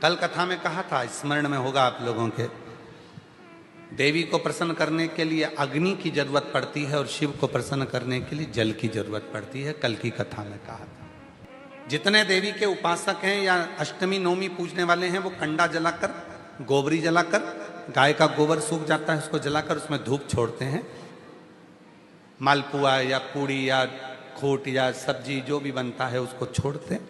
कल कथा में कहा था, स्मरण में होगा आप लोगों के, देवी को प्रसन्न करने के लिए अग्नि की जरूरत पड़ती है और शिव को प्रसन्न करने के लिए जल की जरूरत पड़ती है। कल की कथा में कहा था। जितने देवी के उपासक हैं या अष्टमी नवमी पूजने वाले हैं, वो कंडा जलाकर, गोबरी जलाकर, गाय का गोबर सूख जाता है उसको जलाकर उसमें धूप छोड़ते हैं। मालपुआ या पूड़ी या खोट या सब्जी जो भी बनता है उसको छोड़ते हैं।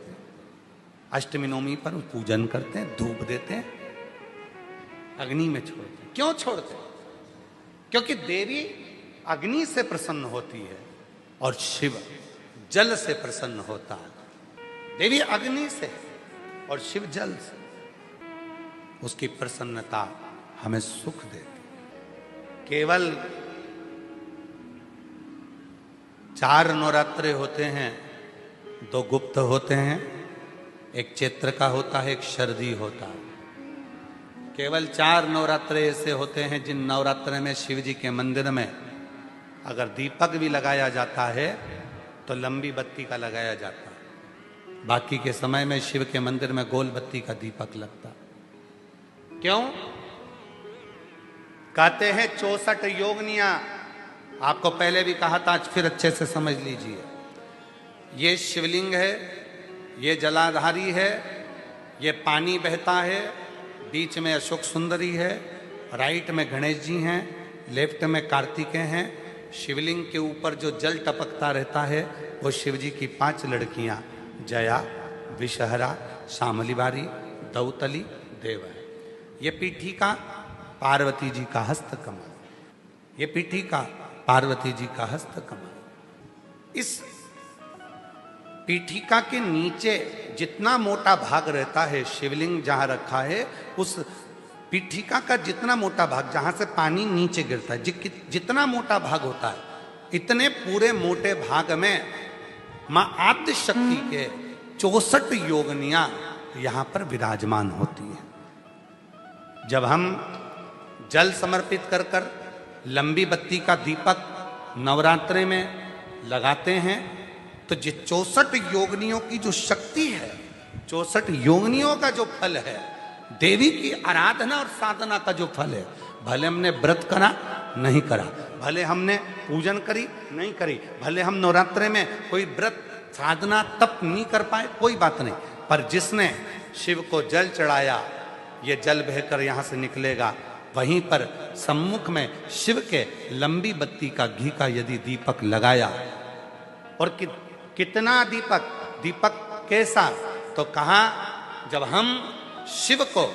अष्टमी नवमी पर पूजन करते हैं, धूप देते हैं, अग्नि में छोड़ते हैं। क्यों छोड़ते हैं? क्योंकि देवी अग्नि से प्रसन्न होती है और शिव जल से प्रसन्न होता है। देवी अग्नि से और शिव जल से। उसकी प्रसन्नता हमें सुख देती। केवल 4 नवरात्रे होते हैं, 2 गुप्त होते हैं, एक चैत्र का होता है, एक शरदी होता है। केवल 4 नवरात्रे ऐसे होते हैं जिन नवरात्रे में शिव जी के मंदिर में अगर दीपक भी लगाया जाता है तो लंबी बत्ती का लगाया जाता है। बाकी के समय में शिव के मंदिर में गोल बत्ती का दीपक लगता। क्यों? कहते हैं 64 योगनियां। आपको पहले भी कहा था, आज फिर अच्छे से समझ लीजिए। ये शिवलिंग है, ये जलाधारी है, ये पानी बहता है, बीच में अशोक सुंदरी है, राइट में गणेश जी हैं, लेफ्ट में कार्तिकेय हैं। शिवलिंग के ऊपर जो जल टपकता रहता है वो शिव जी की 5 लड़कियां, जया, विषहरा, शामली बारी, दौतली, देव है। ये पीठिका पार्वती जी का हस्त कमल। ये पीठिका पार्वती जी का हस्त कमल। इस पीठिका के नीचे जितना मोटा भाग रहता है, शिवलिंग जहां रखा है उस पीठिका का जितना मोटा भाग, जहां से पानी नीचे गिरता है, जितना मोटा भाग होता है, इतने पूरे मोटे भाग में मां आद्य शक्ति के 64 योगनियां यहां पर विराजमान होती हैं। जब हम जल समर्पित कर कर लंबी बत्ती का दीपक नवरात्रे में लगाते हैं तो जो 64 योगनियों की जो शक्ति है, 64 योगनियों का जो फल है, देवी की आराधना और साधना का जो फल है, भले हमने व्रत करा नहीं करा, भले हमने पूजन करी नहीं करी, भले हम नवरात्रे में कोई व्रत साधना तप नहीं कर पाए, कोई बात नहीं, पर जिसने शिव को जल चढ़ाया, ये जल बहकर यहां से निकलेगा। वहीं पर सम्मुख में शिव के लंबी बत्ती का घी का यदि दीपक लगाया, और कितना दीपक कैसा, तो कहा जब हम शिव को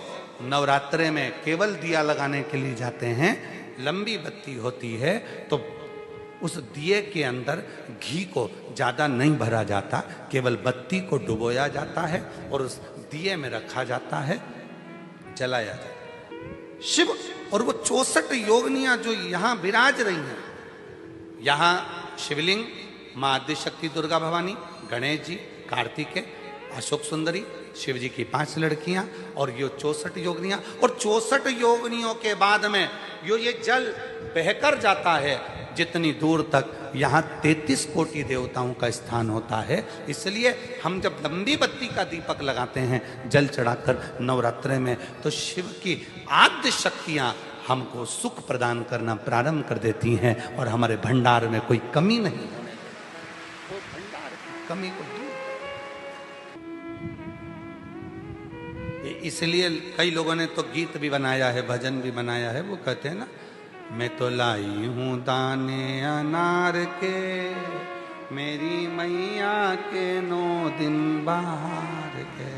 नवरात्रे में केवल दिया लगाने के लिए जाते हैं, लंबी बत्ती होती है तो उस दिए के अंदर घी को ज्यादा नहीं भरा जाता, केवल बत्ती को डुबोया जाता है और उस दिए में रखा जाता है, जलाया जाता है। शिव और वो 64 योगनियां जो यहां विराज रही हैं, यहां शिवलिंग, मां आद्य शक्ति दुर्गा भवानी, गणेश जी, कार्तिकेय, अशोक सुंदरी, शिव जी की 5 लड़कियां और ये 64 योगनियां। और 64 योगनियों के बाद में ये जल बहकर जाता है जितनी दूर तक, यहाँ 33 कोटि देवताओं का स्थान होता है। इसलिए हम जब लंबी बत्ती का दीपक लगाते हैं जल चढ़ाकर नवरात्रे में, तो शिव की आद्य शक्तियां हमको सुख प्रदान करना प्रारंभ कर देती हैं और हमारे भंडार में कोई कमी नहीं है। वो भंडार की कमी को दूर। इसलिए कई लोगों ने तो गीत भी बनाया है, भजन भी बनाया है। वो कहते हैं ना, मैं तो लाई हूं दाने अनार के, मेरी मैया के 9 दिन बाहर के।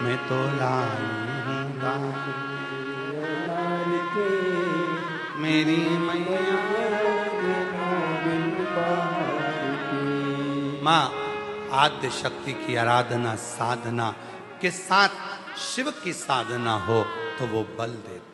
मैं तो लाई हूं दाने अनार के, मेरी मैया के 9 दिन बाहर के। माँ आद्य शक्ति की आराधना साधना के साथ शिव की साधना हो तो वो बल देती।